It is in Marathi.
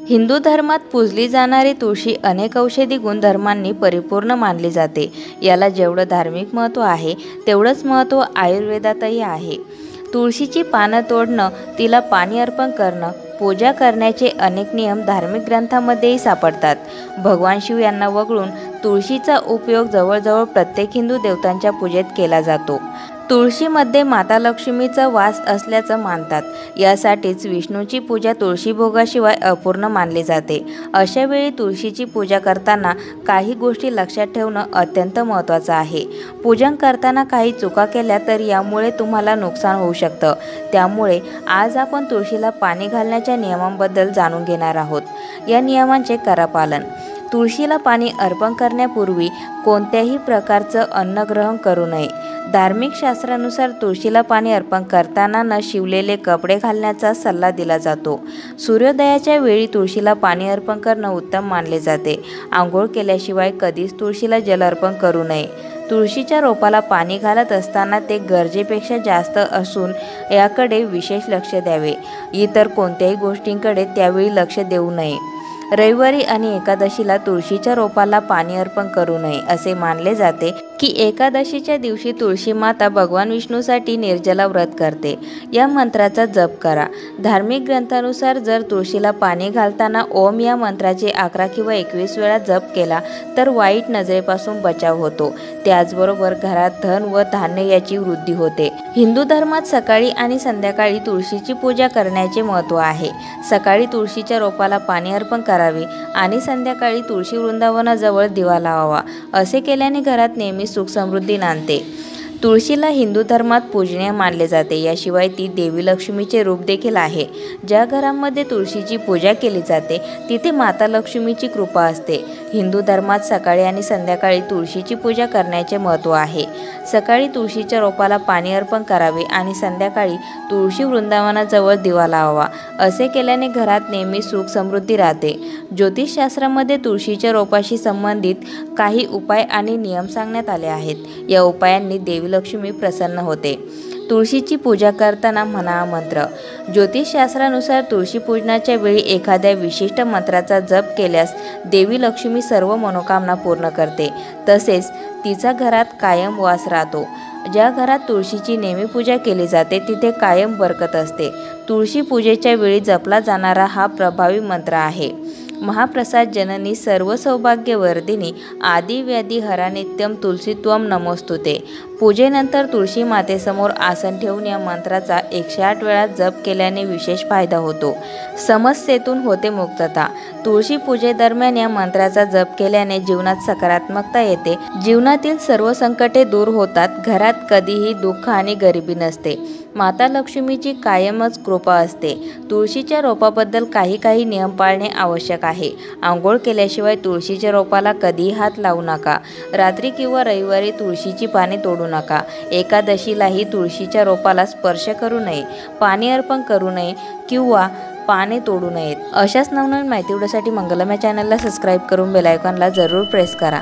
हिंदू धर्मात पूजली जाणारी तुळशी अनेक औषधी गुणधर्मांनी परिपूर्ण मानली जाते। याला जेवढं धार्मिक महत्त्व आहे तेवढंच महत्त्व आयुर्वेदातही आहे। तुळशीची पानं तोडणं, तिला पाणी अर्पण करणं, पूजा करण्याचे अनेक नियम धार्मिक ग्रंथांमध्येही सापडतात। भगवान शिव यांना वगळून तुळशीचा उपयोग जवळजवळ प्रत्येक हिंदू देवतांच्या पूजेत केला जातो। तुळशीमध्ये माता लक्ष्मीचा वास असल्याचं मानतात। यासाठीच विष्णूची पूजा तुळशी भोगाशिवाय अपूर्ण मानली जाते। अशा वेळी तुळशीची पूजा करताना काही गोष्टी लक्षात ठेवणं अत्यंत महत्त्वाचं आहे। पूजन करताना काही चुका केल्या तर यामुळे तुम्हाला नुकसान होऊ शकतं। त्यामुळे आज आपण तुळशीला पाणी घालण्याच्या नियमांबद्दल जाणून घेणार आहोत। या नियमांचे करा पालन। तुळशीला पाणी अर्पण करण्यापूर्वी कोणत्याही प्रकारचं अन्न ग्रहण करू नये। धार्मिक शास्त्रानुसार तुळशीला पाणी अर्पण करताना न शिवलेले कपडे घालण्याचा सल्ला दिला जातो। सूर्योदयाच्या वेळी तुळशीला पाणी अर्पण करणं उत्तम मानले जाते। आंघोळ केल्याशिवाय कधीच तुळशीला जल अर्पण करू नये। तुळशीच्या रोपाला पाणी घालत असताना ते गरजेपेक्षा जास्त असून याकडे विशेष लक्ष द्यावे। इतर कोणत्याही गोष्टींकडे त्यावेळी लक्ष देऊ नये। रविवारी आणि एकादशीला तुळशीच्या रोपाला पाणी अर्पण करू नये असे मानले जाते की एकादशीच्या दिवशी तुळशी माता भगवान विष्णूसाठी निर्जला व्रत करते। या मंत्राचा जप करा। धार्मिक ग्रंथानुसार जर तुळशीला पाणी घालताना ओम या मंत्राचे 11 किंवा 21 वेळा जप केला तर वाईट नजरेपासून बचाव होतो। त्याचबरोबर घरात धन व धान्य याची वृद्धी होते। हिंदू धर्मात सकाळी आणि संध्याकाळी तुळशीची पूजा करण्याचे महत्त्व आहे। सकाळी तुळशीच्या रोपाला पाणी अर्पण करावे आणि संध्याकाळी तुळशी वृंदावनाजवळ दिवा लावावा। असे केल्याने घरात नेहमी सुख समृद्धी नांदते। तुळशीला हिंदू धर्मात पूजनीय मानले जाते। याशिवाय ती देवी लक्ष्मीचे रूप देखील आहे। ज्या घरांमध्ये तुळशीची पूजा केली जाते तिथे माता लक्ष्मीची कृपा असते। हिंदू धर्मात सकाळी आणि संध्याकाळी तुळशीची पूजा करण्याचे महत्त्व आहे। सकाळी तुळशीच्या रोपाला पाणी अर्पण करावे आणि संध्याकाळी तुळशी वृंदावनाजवळ दिवा लावावा। असे केल्याने घरात नेहमी सुख समृद्धी राहते। ज्योतिषशास्त्रामध्ये तुळशीच्या रोपाशी संबंधित काही उपाय आणि नियम सांगण्यात आले आहेत। या उपायांनी देवी लक्ष्मी प्रसन्न होते। तुळशीची पूजा करताना म्हणा मंत्र। ज्योतिषशास्त्रानुसार तुळशी पूजनाच्या वेळी एखाद्या विशिष्ट मंत्राचा जप केल्यास देवी लक्ष्मी सर्व मनोकामना पूर्ण करते। तसेच तिचा घरात कायम वास राहतो। ज्या घरात तुळशीची नेहमी पूजा केली जाते तिथे कायम बरकत असते। तुळशी पूजेच्या वेळी जपला जाणारा हा प्रभावी मंत्र आहे। महाप्रसाद जननी सर्व सौभाग्यवर्धिनी आदि व्याधी हरा नित्यम तुलसीत्वम नमोस्तुते। पूजेनंतर तुळशी मातेसमोर आसन ठेवून या मंत्राचा 108 वेळा जप केल्याने विशेष फायदा होतो। समस्येतून होते मुक्तता। तुळशी पूजेदरम्यान या मंत्राचा जप केल्याने जीवनात सकारात्मकता येते। जीवनातील सर्व संकटे दूर होतात। घरात कधीही दुःख आणि गरिबी नसते। माता लक्ष्मीची कायमच कृपा असते। तुळशीच्या रोपाबद्दल काही नियम पाळणे आवश्यक आहे। आंघोळ केल्याशिवाय तुळशीच्या रोपाला कधीही हात लावू नका। रात्री किंवा रविवारी तुळशीची पाने तोडू नका। एकादशीलाही तुळशीच्या रोपाला स्पर्श करू नये, पाणी अर्पण करू नये किंवा पाने तोडू नयेत। अशाच नवनवीन माहिती मिळवण्यासाठी मंगलम या चॅनलला सबस्क्राईब करून बेल आयकॉनला जरूर प्रेस करा।